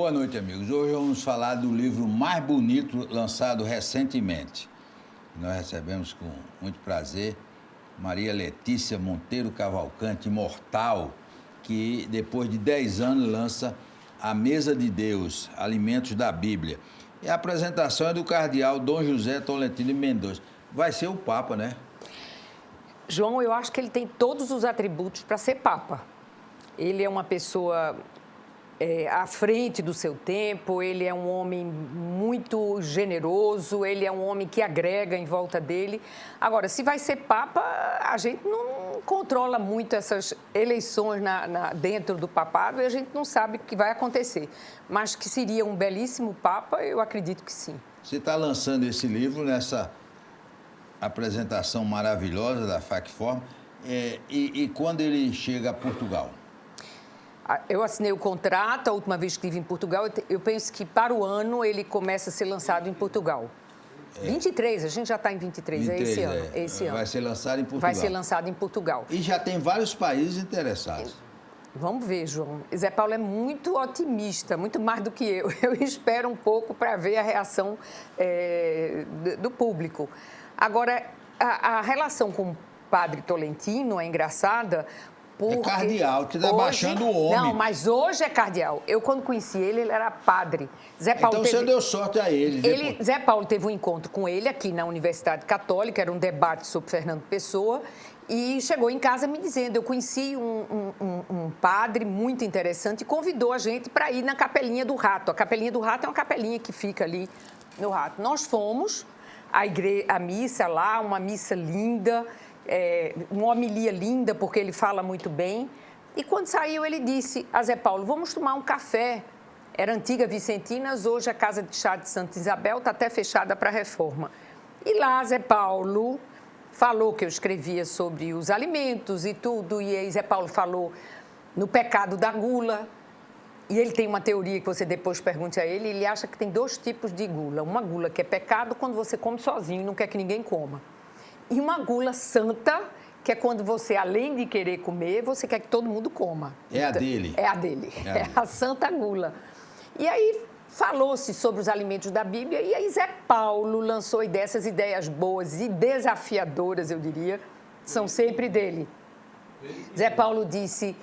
Boa noite, amigos. Hoje vamos falar do livro mais bonito lançado recentemente. Nós recebemos com muito prazer Maria Letícia Monteiro Cavalcante, imortal, que depois de 10 anos lança A Mesa de Deus, Alimentos da Bíblia. E a apresentação é do cardeal Dom José Tolentino Mendonça. Vai ser o Papa, né? João, eu acho que ele tem todos os atributos para ser Papa. Ele é uma pessoa à frente do seu tempo, ele é um homem muito generoso, ele é um homem que agrega em volta dele. Agora, se vai ser Papa, a gente não controla muito essas eleições dentro do papado e a gente não sabe o que vai acontecer. Mas que seria um belíssimo Papa, eu acredito que sim. Você está lançando esse livro nessa apresentação maravilhosa da FACFORM, e quando ele chega a Portugal? Eu assinei o contrato, a última vez que estive em Portugal, eu penso que para o ano ele começa a ser lançado em Portugal. 23, a gente já está em 23, 23, é esse ano. Esse ano. Vai ser lançado em Portugal. Vai ser lançado em Portugal. E já tem vários países interessados. Vamos ver, João. Zé Paulo é muito otimista, muito mais do que eu. Eu espero um pouco para ver a reação do público. Agora, a relação com o padre Tolentino é engraçada. É cardeal, que está baixando o homem. Não, mas hoje é cardeal. Eu, quando conheci ele, ele era padre. Zé Paulo então você deu sorte a ele. Zé Paulo teve um encontro com ele aqui na Universidade Católica, era um debate sobre Fernando Pessoa, e chegou em casa me dizendo, eu conheci um padre muito interessante e convidou a gente para ir na Capelinha do Rato. A Capelinha do Rato é uma capelinha que fica ali no Rato. Nós fomos à missa lá, uma missa linda, uma homilia linda, porque ele fala muito bem. E quando saiu, ele disse a Zé Paulo, vamos tomar um café. Era antiga Vicentinas, hoje a Casa de Chá de Santa Isabel está até fechada para reforma. E lá, Zé Paulo falou que eu escrevia sobre os alimentos e tudo, e aí Zé Paulo falou no pecado da gula. E ele tem uma teoria que você depois pergunte a ele, ele acha que tem 2 tipos de gula. Uma gula que é pecado quando você come sozinho e não quer que ninguém coma. E uma gula santa, que é quando você, além de querer comer, você quer que todo mundo coma. É a dele. É a dele. É a santa gula. E aí falou-se sobre os alimentos da Bíblia e aí Zé Paulo lançou dessas ideias boas e desafiadoras, eu diria, são sempre dele. Zé Paulo disse,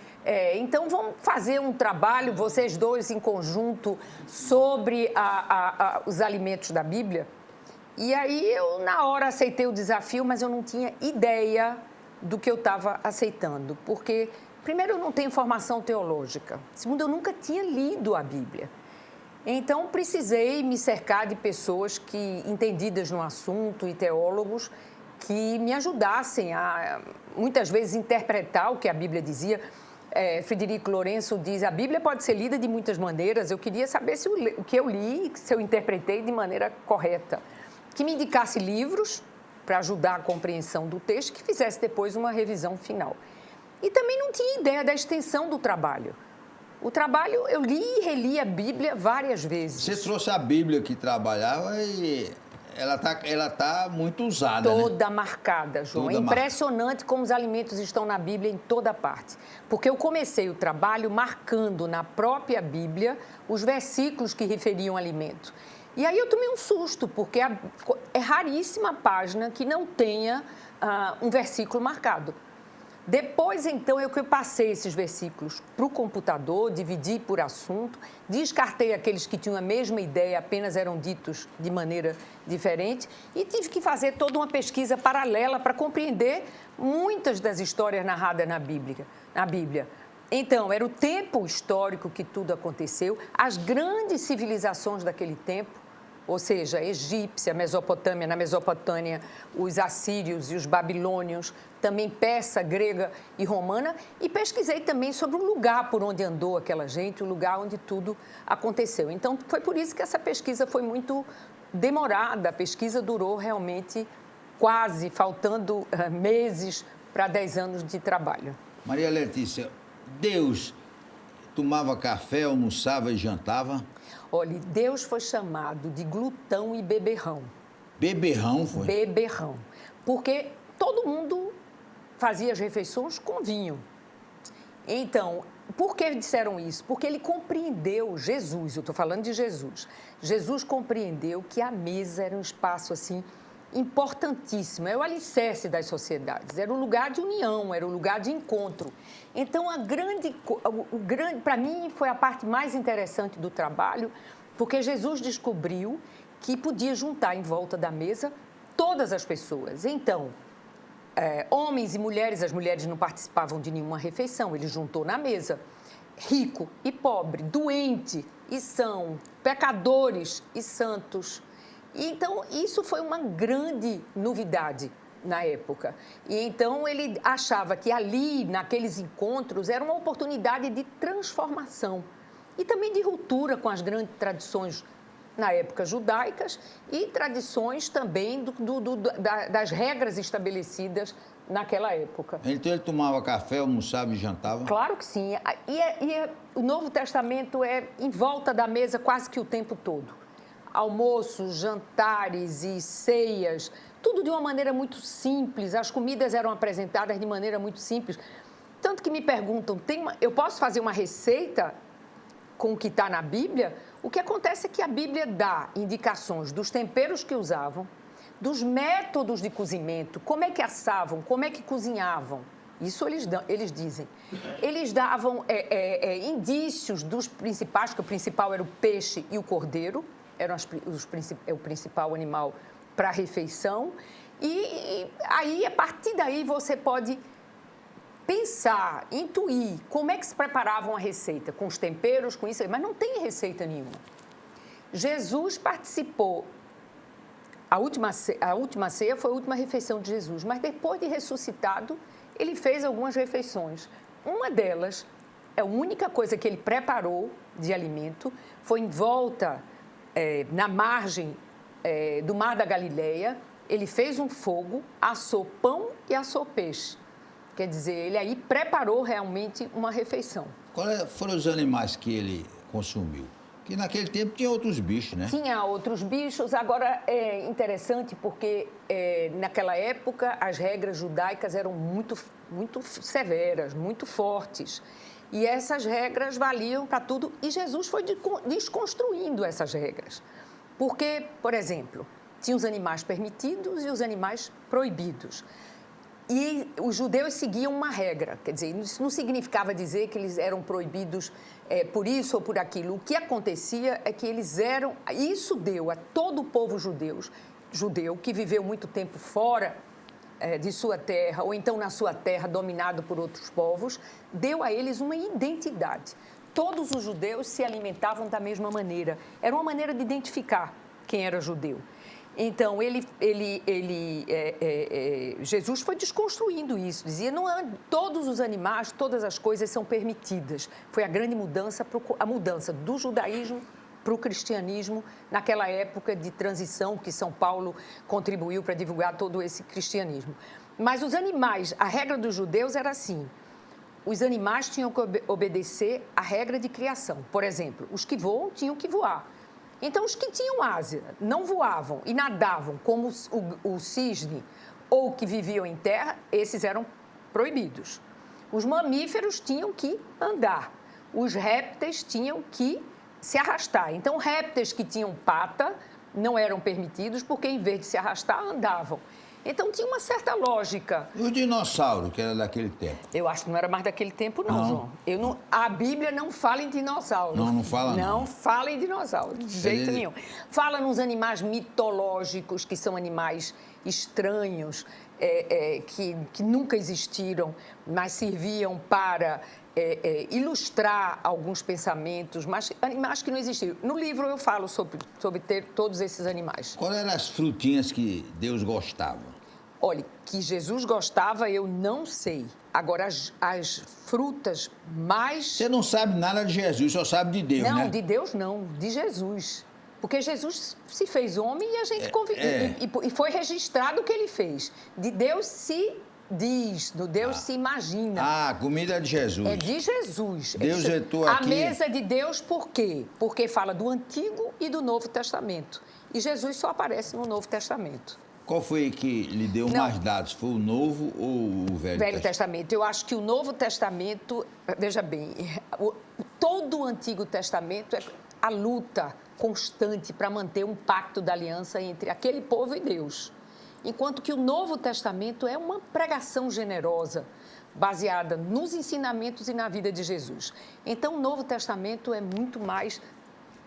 então vamos fazer um trabalho, vocês dois em conjunto, sobre os alimentos da Bíblia. E aí eu, na hora, aceitei o desafio, mas eu não tinha ideia do que eu estava aceitando. Porque, primeiro, eu não tenho formação teológica. Segundo, eu nunca tinha lido a Bíblia. Então, precisei me cercar de pessoas entendidas no assunto e teólogos que me ajudassem a, muitas vezes, interpretar o que a Bíblia dizia. Frederico Lourenço diz, a Bíblia pode ser lida de muitas maneiras. Eu queria saber se o que eu li, se eu interpretei de maneira correta. Que me indicasse livros para ajudar a compreensão do texto, que fizesse depois uma revisão final. E também não tinha ideia da extensão do trabalho. O trabalho, eu li e reli a Bíblia várias vezes. Você trouxe a Bíblia que trabalhava e ela tá muito usada, toda né? Marcada, João. É impressionante como os alimentos estão na Bíblia em toda parte. Porque eu comecei o trabalho marcando na própria Bíblia os versículos que referiam alimento. E aí eu tomei um susto, porque é raríssima a página que não tenha um versículo marcado. Depois, então, eu passei esses versículos para o computador, dividi por assunto, descartei aqueles que tinham a mesma ideia, apenas eram ditos de maneira diferente, e tive que fazer toda uma pesquisa paralela para compreender muitas das histórias narradas na Bíblia. Então, era o tempo histórico que tudo aconteceu, as grandes civilizações daquele tempo, ou seja, a egípcia, Mesopotâmia, na Mesopotâmia, os assírios e os babilônios, também persa, grega e romana, e pesquisei também sobre o lugar por onde andou aquela gente, o lugar onde tudo aconteceu. Então, foi por isso que essa pesquisa foi muito demorada, a pesquisa durou realmente quase, faltando meses para 10 anos de trabalho. Maria Letícia, Deus tomava café, almoçava e jantava? Olha, Deus foi chamado de glutão e beberrão. Beberrão foi? Beberrão. Porque todo mundo fazia as refeições com vinho. Então, por que disseram isso? Porque ele compreendeu, Jesus, eu estou falando de Jesus. Jesus compreendeu que a mesa era um espaço assim importantíssimo, é o alicerce das sociedades, era o lugar de união, era o lugar de encontro. Então, para mim, foi a parte mais interessante do trabalho, porque Jesus descobriu que podia juntar em volta da mesa todas as pessoas. Então, homens e mulheres, as mulheres não participavam de nenhuma refeição, ele juntou na mesa rico e pobre, doente e são, pecadores e santos. Então, isso foi uma grande novidade na época. E então, ele achava que ali, naqueles encontros, era uma oportunidade de transformação e também de ruptura com as grandes tradições, na época, judaicas e tradições também das regras estabelecidas naquela época. Então, ele tomava café, almoçava e jantava? Claro que sim. O Novo Testamento é em volta da mesa quase que o tempo todo. Almoços, jantares e ceias, tudo de uma maneira muito simples. As comidas eram apresentadas de maneira muito simples. Tanto que me perguntam, eu posso fazer uma receita com o que está na Bíblia? O que acontece é que a Bíblia dá indicações dos temperos que usavam, dos métodos de cozimento, como é que assavam, como é que cozinhavam. Isso eles dizem. Eles davam indícios dos principais, que o principal era o peixe e o cordeiro, o principal animal para a refeição. E aí, a partir daí, você pode pensar, intuir como é que se preparavam a receita, com os temperos, com isso aí, mas não tem receita nenhuma. Jesus participou, a última ceia foi a última refeição de Jesus, mas depois de ressuscitado, ele fez algumas refeições. Uma delas, a única coisa que ele preparou de alimento, foi em volta, na margem do Mar da Galileia, ele fez um fogo, assou pão e assou peixe. Quer dizer, ele aí preparou realmente uma refeição. Quais foram os animais que ele consumiu? Que naquele tempo tinha outros bichos, né? Tinha outros bichos. Agora, é interessante porque naquela época as regras judaicas eram muito severas, muito fortes. E essas regras valiam para tudo. E Jesus foi desconstruindo essas regras. Porque, por exemplo, tinha os animais permitidos e os animais proibidos. E os judeus seguiam uma regra, quer dizer, isso não significava dizer que eles eram proibidos por isso ou por aquilo. O que acontecia é que eles eram... Isso deu a todo o povo judeu que viveu muito tempo fora de sua terra, ou então na sua terra dominado por outros povos, deu a eles uma identidade. Todos os judeus se alimentavam da mesma maneira. Era uma maneira de identificar quem era judeu. Então, Jesus foi desconstruindo isso, dizia, não, todos os animais, todas as coisas são permitidas. Foi a grande mudança, a mudança do judaísmo para o cristianismo, naquela época de transição que São Paulo contribuiu para divulgar todo esse cristianismo. Mas os animais, a regra dos judeus era assim, os animais tinham que obedecer à regra de criação. Por exemplo, os que voam tinham que voar. Então, os que tinham asa não voavam e nadavam como o cisne ou que viviam em terra, esses eram proibidos. Os mamíferos tinham que andar, os répteis tinham que se arrastar. Então, répteis que tinham pata não eram permitidos porque, em vez de se arrastar, andavam. Então, tinha uma certa lógica. E o dinossauro, que era daquele tempo? Eu acho que não era mais daquele tempo, não, João. A Bíblia não fala em dinossauro. Não fala, não. Não fala em dinossauro, de jeito nenhum. Fala nos animais mitológicos, que são animais estranhos, que nunca existiram, mas serviam para ilustrar alguns pensamentos, mas animais que não existiram. No livro eu falo sobre ter todos esses animais. Quais eram as frutinhas que Deus gostava? Olha, que Jesus gostava, eu não sei. Agora, as frutas mais... Você não sabe nada de Jesus, só sabe de Deus, né? Não, de Deus não, de Jesus. Porque Jesus se fez homem e a gente e foi registrado o que ele fez. De Deus se diz, do Deus se imagina. Ah, a comida é de Jesus. É de Jesus. Deus entrou aqui... A mesa é de Deus por quê? Porque fala do Antigo e do Novo Testamento. E Jesus só aparece no Novo Testamento. Qual foi que lhe deu mais dados? Foi o Novo ou o Velho Testamento. Eu acho que o Novo Testamento, veja bem, todo o Antigo Testamento é a luta constante para manter um pacto da aliança entre aquele povo e Deus. Enquanto que o Novo Testamento é uma pregação generosa, baseada nos ensinamentos e na vida de Jesus. Então, o Novo Testamento é muito mais,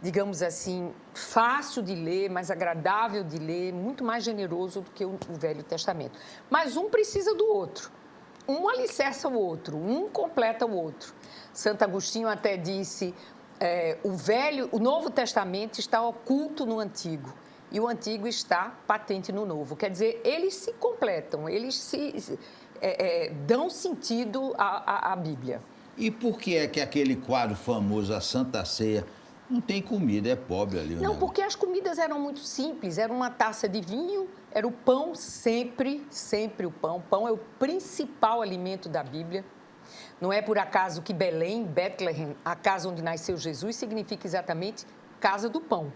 digamos assim, fácil de ler, mais agradável de ler, muito mais generoso do que o Velho Testamento. Mas um precisa do outro. Um alicerça o outro, um completa o outro. Santo Agostinho até disse, o Novo Testamento está oculto no Antigo e o Antigo está patente no Novo. Quer dizer, eles se completam, eles dão sentido à Bíblia. E por que é que aquele quadro famoso, a Santa Ceia, não tem comida, é pobre ali? Não, porque as comidas eram muito simples, era uma taça de vinho, era o pão sempre o pão. O pão é o principal alimento da Bíblia. Não é por acaso que Belém, Bethlehem, a casa onde nasceu Jesus, significa exatamente casa do pão.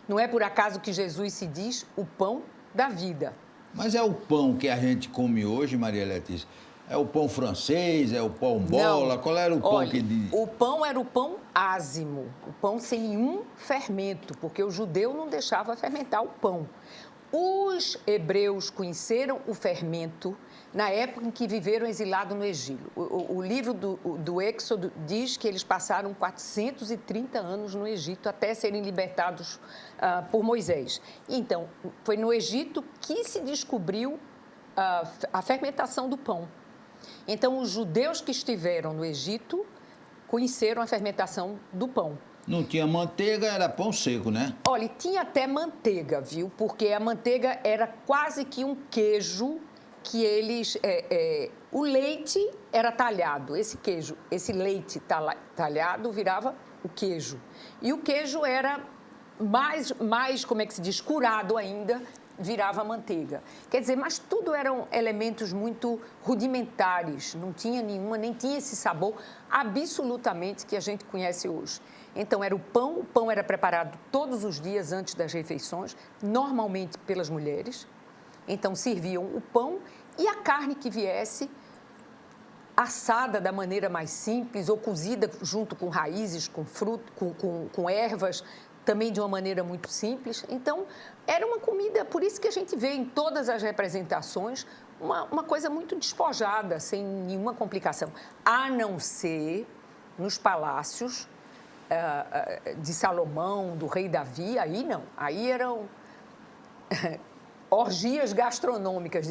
Não é por acaso que Jesus se diz o pão da vida. Mas é o pão que a gente come hoje, Maria Letícia? É o pão francês, é o pão bola? Qual era o pão que diz? O pão era o pão ázimo, o pão sem nenhum fermento, porque o judeu não deixava fermentar o pão. Os hebreus conheceram o fermento na época em que viveram exilados no Egito. O livro do Êxodo diz que eles passaram 430 anos no Egito até serem libertados por Moisés. Então, foi no Egito que se descobriu a fermentação do pão. Então, os judeus que estiveram no Egito conheceram a fermentação do pão. Não tinha manteiga, era pão seco, né? Olha, tinha até manteiga, viu? Porque a manteiga era quase que um queijo que eles... o leite era talhado, esse leite talhado virava o queijo. E o queijo era mais como é que se diz, curado ainda, virava manteiga. Quer dizer, mas tudo eram elementos muito rudimentares, não tinha nenhuma, nem tinha esse sabor absolutamente que a gente conhece hoje. Então, era o pão era preparado todos os dias antes das refeições, normalmente pelas mulheres. Então, serviam o pão e a carne que viesse assada da maneira mais simples ou cozida junto com raízes, com fruto, com ervas, também de uma maneira muito simples. Então, era uma comida, por isso que a gente vê em todas as representações uma coisa muito despojada, sem nenhuma complicação, a não ser nos palácios de Salomão, do rei Davi, aí não, aí eram orgias gastronômicas,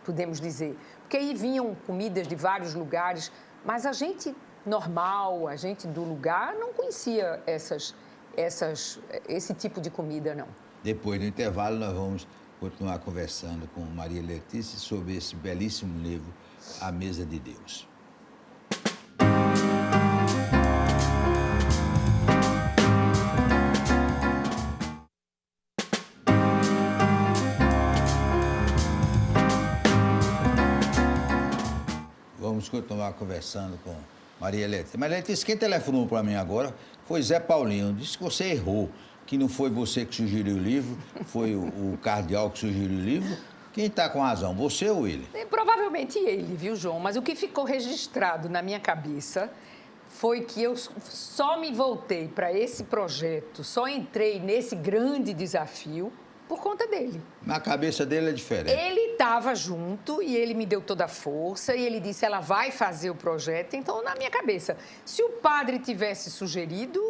podemos dizer, porque aí vinham comidas de vários lugares, mas a gente normal, a gente do lugar, não conhecia esse tipo de comida, não. Depois do intervalo, nós vamos continuar conversando com Maria Letícia sobre esse belíssimo livro, A Mesa de Deus. Vamos continuar conversando com Maria Letícia. Maria Letícia, quem telefonou para mim agora foi Zé Paulinho. Disse que você errou, que não foi você que sugeriu o livro, foi o cardeal que sugeriu o livro. Quem está com razão, você ou ele? Provavelmente ele, viu, João? Mas o que ficou registrado na minha cabeça foi que eu só me voltei para esse projeto, só entrei nesse grande desafio por conta dele. Na cabeça dele é diferente. Ele estava junto e ele me deu toda a força e ele disse, ela vai fazer o projeto. Então, na minha cabeça, se o padre tivesse sugerido,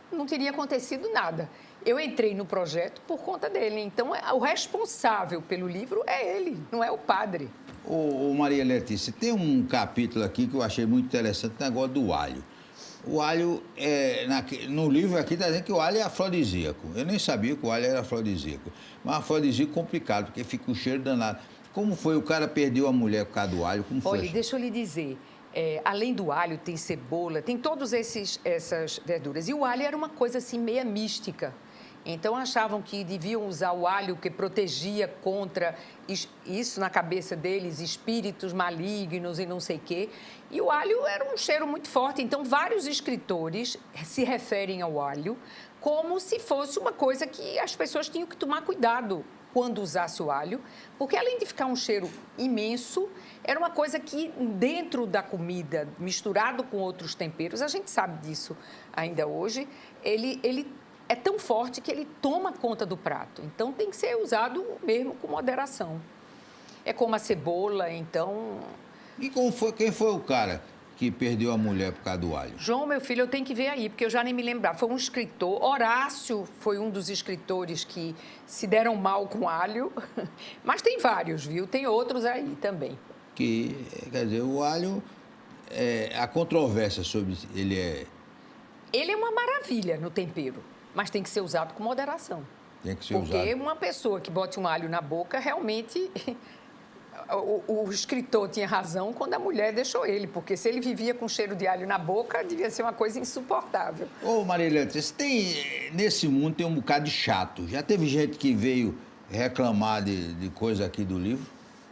não teria acontecido nada. Eu entrei no projeto por conta dele. Então, o responsável pelo livro é ele, não é o padre. Ô Maria Letícia, tem um capítulo aqui que eu achei muito interessante, o negócio do alho. O alho, no livro aqui está dizendo que o alho é afrodisíaco. Eu nem sabia que o alho era afrodisíaco. Mas afrodisíaco complicado, porque fica um cheiro danado. Como foi? O cara perdeu a mulher por causa do alho? Como foi? Olha, deixa eu lhe dizer, além do alho, tem cebola, tem todas essas verduras. E o alho era uma coisa assim meia mística. Então, achavam que deviam usar o alho que protegia contra isso na cabeça deles, espíritos malignos e não sei o quê. E o alho era um cheiro muito forte. Então, vários escritores se referem ao alho como se fosse uma coisa que as pessoas tinham que tomar cuidado quando usasse o alho, porque além de ficar um cheiro imenso, era uma coisa que dentro da comida, misturado com outros temperos, a gente sabe disso ainda hoje, ele é tão forte que ele toma conta do prato. Então, tem que ser usado mesmo com moderação. É como a cebola, então... E quem foi o cara que perdeu a mulher por causa do alho? João, meu filho, eu tenho que ver aí, porque eu já nem me lembrava. Foi um escritor, Horácio foi um dos escritores que se deram mal com alho, mas tem vários, viu? Tem outros aí também. Quer dizer, o alho, a controvérsia sobre ele é... Ele é uma maravilha no tempero, mas tem que ser usado com moderação. Tem que ser porque usado. Uma pessoa que bote um alho na boca, realmente... O escritor tinha razão quando a mulher deixou ele, porque se ele vivia com cheiro de alho na boca, devia ser uma coisa insuportável. Ô, Marília, nesse mundo tem um bocado de chato. Já teve gente que veio reclamar de coisa aqui do livro,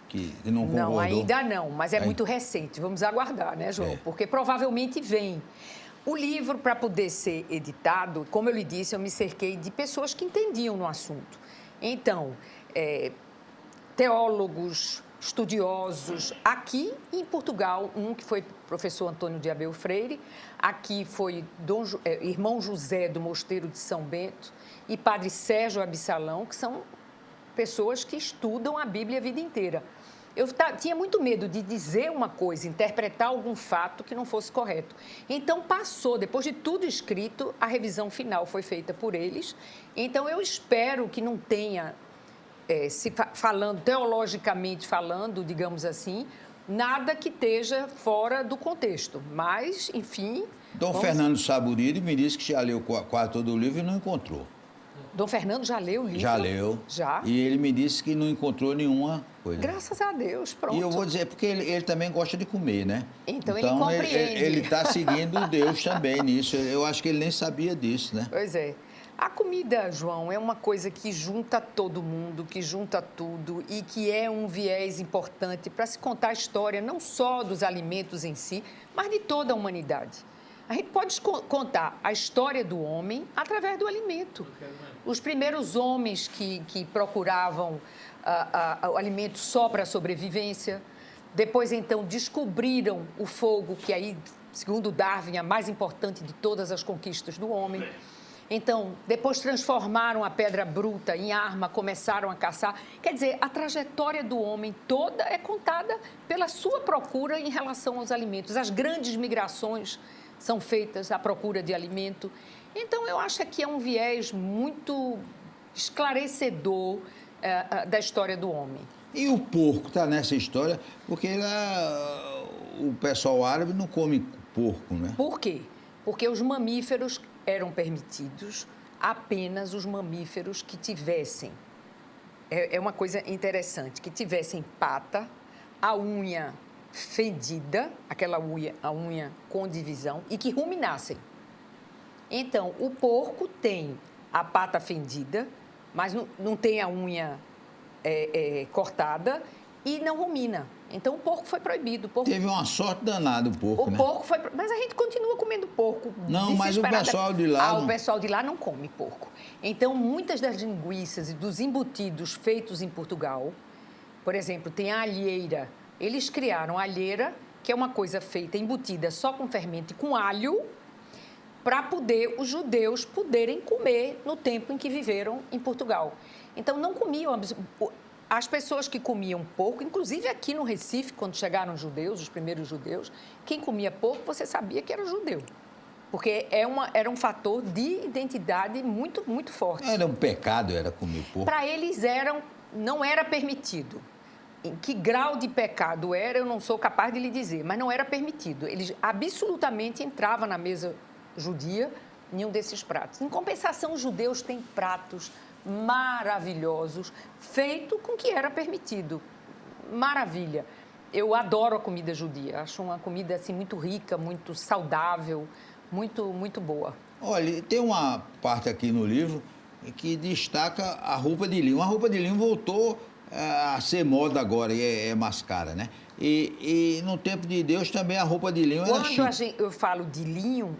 que não concordou? Não, ainda não, mas é muito recente. Vamos aguardar, né, João? Porque provavelmente vem. O livro, para poder ser editado, como eu lhe disse, eu me cerquei de pessoas que entendiam no assunto. Então, teólogos, estudiosos, aqui em Portugal, um que foi professor Antônio de Abel Freire, aqui foi irmão José do Mosteiro de São Bento e padre Sérgio Absalão, que são pessoas que estudam a Bíblia a vida inteira. Eu tinha muito medo de dizer uma coisa, interpretar algum fato que não fosse correto. Então, depois de tudo escrito, a revisão final foi feita por eles. Então, eu espero que não tenha... falando, teologicamente falando, digamos assim, nada que esteja fora do contexto. Mas, enfim... Dom Fernando Saburiri me disse que já leu quase todo o livro e não encontrou. Dom Fernando já leu o livro? Já leu. Já? E ele me disse que não encontrou nenhuma coisa. Graças a Deus, pronto. E eu vou dizer, porque ele também gosta de comer, né? Então ele compreende. Ele está seguindo Deus também nisso. Eu acho que ele nem sabia disso, né? Pois é. A comida, João, é uma coisa que junta todo mundo, que junta tudo e que é um viés importante para se contar a história não só dos alimentos em si, mas de toda a humanidade. A gente pode contar a história do homem através do alimento. Os primeiros homens que procuravam o alimento só para a sobrevivência, depois, então, descobriram o fogo, que aí, segundo Darwin, é a mais importante de todas as conquistas do homem. Então, depois transformaram a pedra bruta em arma, começaram a caçar. Quer dizer, a trajetória do homem toda é contada pela sua procura em relação aos alimentos. As grandes migrações são feitas à procura de alimento. Então, eu acho que é um viés muito esclarecedor da história do homem. E o porco está nessa história, porque lá o pessoal árabe não come porco, né? Por quê? Porque os mamíferos eram permitidos, apenas os mamíferos que tivessem, é uma coisa interessante, que tivessem pata, a unha fendida, a unha com divisão, e que ruminassem. Então, o porco tem a pata fendida, mas não tem a unha cortada e não rumina. Então, o porco foi proibido. Teve uma sorte danada o porco, né? Porco foi... Mas a gente continua comendo porco. Não, mas o pessoal de lá... O pessoal de lá não come porco. Então, muitas das linguiças e dos embutidos feitos em Portugal, por exemplo, tem a alheira. Eles criaram a alheira, que é uma coisa feita, embutida só com fermento e com alho, para os judeus poderem comer no tempo em que viveram em Portugal. Então, não comiam... As pessoas que comiam porco, inclusive aqui no Recife, quando chegaram os judeus, os primeiros judeus, quem comia porco, você sabia que era judeu. Porque era um fator de identidade muito, muito forte. Era um pecado, era comer porco? Para eles não era permitido. Em que grau de pecado era, eu não sou capaz de lhe dizer, mas não era permitido. Eles absolutamente entravam na mesa judia nenhum desses pratos. Em compensação, os judeus têm pratos maravilhosos, feito com o que era permitido. Maravilha. Eu adoro a comida judia. Acho uma comida assim, muito rica, muito saudável, muito, muito boa. Olha, tem uma parte aqui no livro que destaca a roupa de linho. A roupa de linho voltou a ser moda agora e é mais cara, né? E no tempo de Deus também a roupa de linho era chique. Quando eu falo de linho,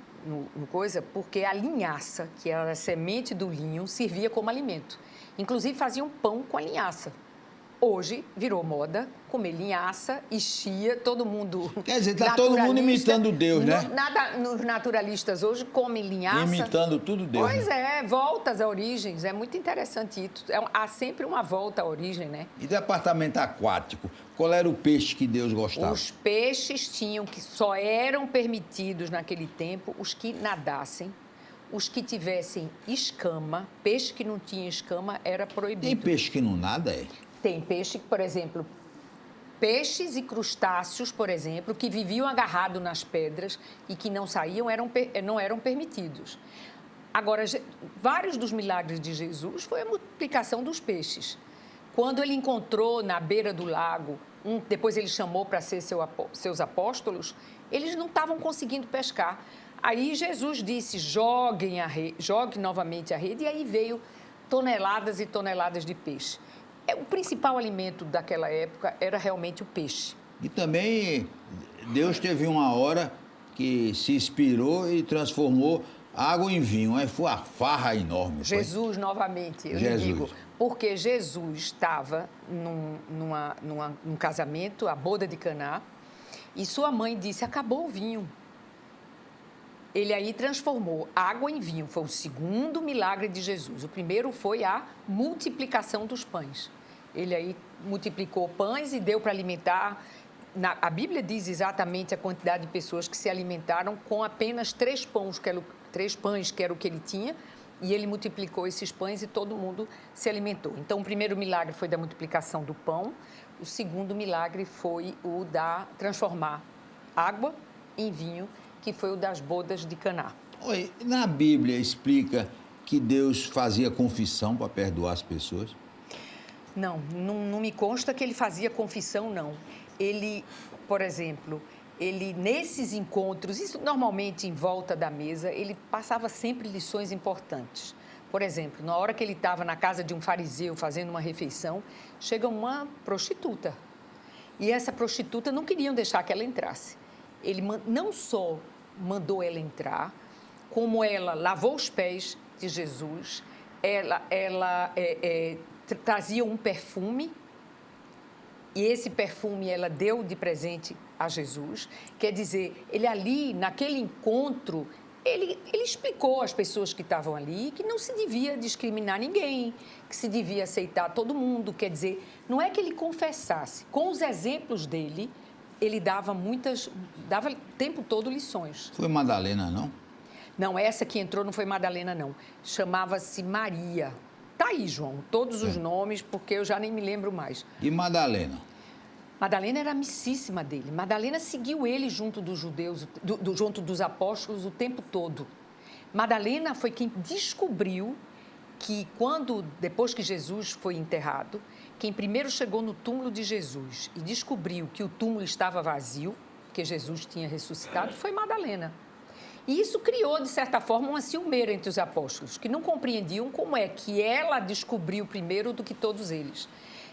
porque a linhaça, que era a semente do linho, servia como alimento. Inclusive faziam pão com a linhaça. Hoje virou moda comer linhaça e chia, todo mundo. Quer dizer, está todo mundo imitando Deus, né? Nos naturalistas hoje comem linhaça. Imitando tudo Deus. Pois né? Voltas a origens. É muito interessante isso. Há sempre uma volta à origem, né? E departamento aquático? Qual era o peixe que Deus gostava? Os peixes que só eram permitidos naquele tempo os que nadassem. Os que tivessem escama, peixe que não tinha escama era proibido. Tem peixe que não nada, Tem peixe, por exemplo, peixes e crustáceos, por exemplo, que viviam agarrados nas pedras e que não saíam, não eram permitidos. Agora, vários dos milagres de Jesus foi a multiplicação dos peixes. Quando ele encontrou na beira do lago, depois ele chamou para ser seus apóstolos, eles não estavam conseguindo pescar. Aí Jesus disse, jogue novamente a rede, e aí veio toneladas e toneladas de peixe. O principal alimento daquela época era realmente o peixe. E também Deus teve uma hora que se inspirou e transformou água em vinho. Aí foi uma farra enorme. Jesus, novamente, eu digo. Porque Jesus estava num casamento, a boda de Caná, e sua mãe disse, acabou o vinho. Ele aí transformou água em vinho. Foi o segundo milagre de Jesus. O primeiro foi a multiplicação dos pães. Ele aí multiplicou pães e deu para alimentar. A Bíblia diz exatamente a quantidade de pessoas que se alimentaram com apenas 3 pães, que era o que ele tinha. E ele multiplicou esses pães e todo mundo se alimentou. Então, o primeiro milagre foi da multiplicação do pão. O segundo milagre foi o da transformar água em vinho, que foi o das bodas de Caná. Oi, na Bíblia explica que Deus fazia confissão para perdoar as pessoas? Não me consta que ele fazia confissão, não. Ele, por exemplo, nesses encontros, isso normalmente em volta da mesa, ele passava sempre lições importantes. Por exemplo, na hora que ele estava na casa de um fariseu fazendo uma refeição, chega uma prostituta. E essa prostituta não queriam deixar que ela entrasse. Ele não só mandou ela entrar, como ela lavou os pés de Jesus, ela trazia um perfume, e esse perfume ela deu de presente a Jesus. Quer dizer, ele ali, naquele encontro, ele explicou às pessoas que estavam ali que não se devia discriminar ninguém, que se devia aceitar todo mundo. Quer dizer, não é que ele confessasse. Com os exemplos dele, ele dava o tempo todo lições. Foi Madalena, não? Não, essa que entrou não foi Madalena, não. Chamava-se Maria. Tá aí, João, todos os nomes, porque eu já nem me lembro mais. E Madalena? Madalena era amicíssima dele. Madalena seguiu ele junto dos judeus, junto dos apóstolos o tempo todo. Madalena foi quem descobriu que depois que Jesus foi enterrado, quem primeiro chegou no túmulo de Jesus e descobriu que o túmulo estava vazio, que Jesus tinha ressuscitado, foi Madalena. E isso criou, de certa forma, uma ciumeira entre os apóstolos, que não compreendiam como é que ela descobriu primeiro do que todos eles.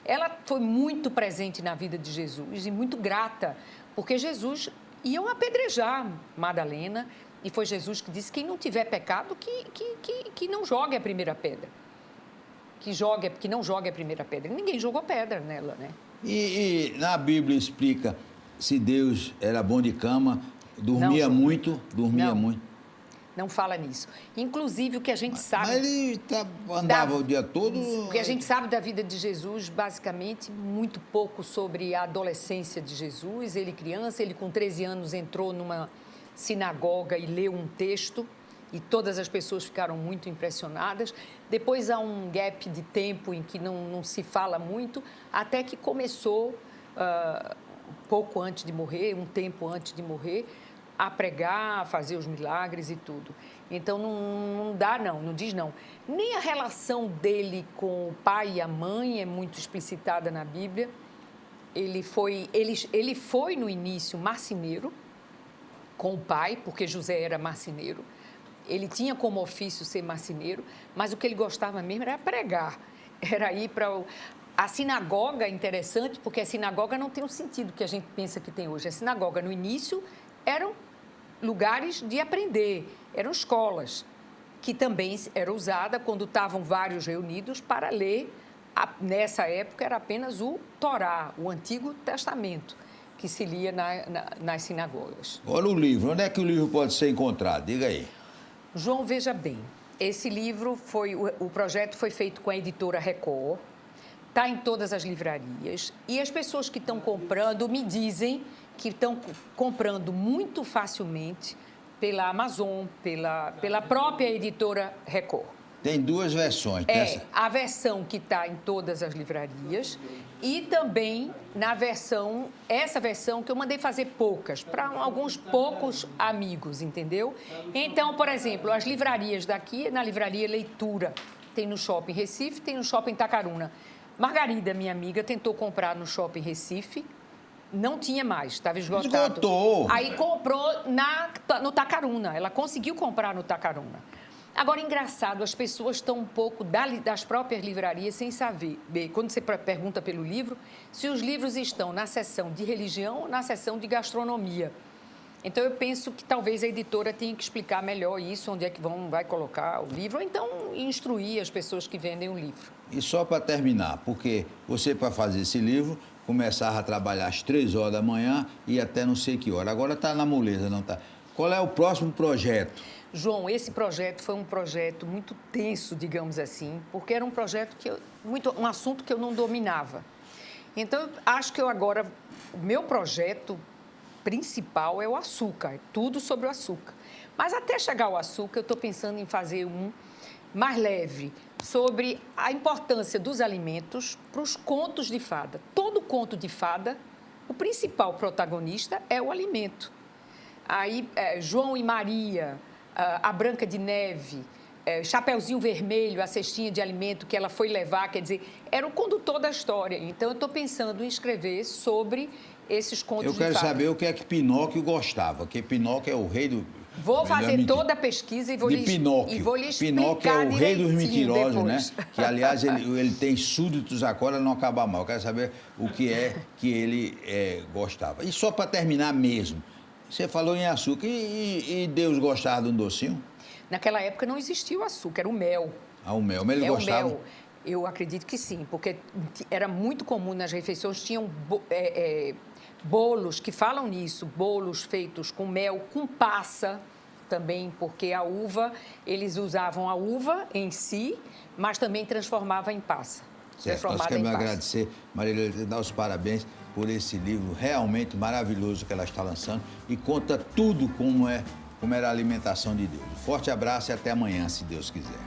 Ela foi muito presente na vida de Jesus e muito grata, porque Jesus iam apedrejar Madalena, e foi Jesus que disse, quem não tiver pecado, que não jogue a primeira pedra. Que não jogue a primeira pedra. Ninguém jogou pedra nela, né? E na Bíblia explica se Deus era bom de cama, dormia muito. Não fala nisso. Inclusive, o que a gente sabe... Mas ele andava o dia todo... O que a gente sabe da vida de Jesus, basicamente, muito pouco sobre a adolescência de Jesus. Ele criança, ele com 13 anos entrou numa sinagoga e leu um texto, e todas as pessoas ficaram muito impressionadas. Depois há um gap de tempo em que não se fala muito, até que começou, pouco antes de morrer, um tempo antes de morrer, a pregar, a fazer os milagres e tudo. Então, não diz não. Nem a relação dele com o pai e a mãe é muito explicitada na Bíblia. Ele foi no início marceneiro com o pai, porque José era marceneiro. Ele tinha como ofício ser marceneiro, mas o que ele gostava mesmo era pregar. Era ir para... A sinagoga é interessante, porque a sinagoga não tem o sentido que a gente pensa que tem hoje. A sinagoga, no início, eram lugares de aprender, eram escolas que também era usada quando estavam vários reunidos para ler. Nessa época era apenas o Torá, o Antigo Testamento, que se lia nas sinagogas. Olha o livro, onde é que o livro pode ser encontrado? Diga aí. João, veja bem, esse livro o projeto foi feito com a editora Record, está em todas as livrarias e as pessoas que estão comprando me dizem que estão comprando muito facilmente pela Amazon, pela própria editora Record. Tem duas versões. A versão que está em todas as livrarias e também essa versão que eu mandei fazer poucas, para alguns poucos amigos, entendeu? Então, por exemplo, as livrarias daqui, na livraria Leitura, tem no Shopping Recife, tem no Shopping Tacaruna. Margarida, minha amiga, tentou comprar no Shopping Recife, não tinha mais, estava esgotado. Esgotou! Aí comprou no Tacaruna, ela conseguiu comprar no Tacaruna. Agora, engraçado, as pessoas estão um pouco das próprias livrarias sem saber, quando você pergunta pelo livro, se os livros estão na seção de religião ou na seção de gastronomia. Então, eu penso que talvez a editora tenha que explicar melhor isso, onde é que vai colocar o livro, ou então instruir as pessoas que vendem o livro. E só para terminar, porque você, para fazer esse livro, começava a trabalhar às 3 horas da manhã e até não sei que hora. Agora está na moleza, não está? Qual é o próximo projeto? João, esse projeto foi um projeto muito tenso, digamos assim, porque era um projeto um assunto que eu não dominava. Então, eu acho que o meu projeto principal é o açúcar, é tudo sobre o açúcar. Mas até chegar ao açúcar, eu estou pensando em fazer um mais leve, sobre a importância dos alimentos para os contos de fada. Todo conto de fada, o principal protagonista é o alimento. Aí, João e Maria, a Branca de Neve, Chapeuzinho Vermelho, a cestinha de alimento que ela foi levar, quer dizer, era o condutor da história. Então, eu estou pensando em escrever sobre esses contos de fada. Eu quero saber o que é que Pinóquio gostava, porque Pinóquio é o rei do... Vou fazer toda a pesquisa e vou lhe explicar. Pinóquio é o rei dos mentirosos, depois. né? Que, aliás, ele tem súditos agora, não acaba mal. Eu quero saber o que é que ele gostava. E só para terminar mesmo, você falou em açúcar. E Deus gostava de um docinho? Naquela época não existia o açúcar, era o mel. Ah, o mel. Mas ele gostava? O mel. Eu acredito que sim, porque era muito comum nas refeições, tinham bolos que falam nisso, bolos feitos com mel, com passa também, porque a uva, eles usavam a uva em si, mas também transformava em passa. Certo, nós queremos agradecer, Marília, dar os parabéns por esse livro realmente maravilhoso que ela está lançando e conta tudo como era a alimentação de Deus. Um forte abraço e até amanhã, se Deus quiser.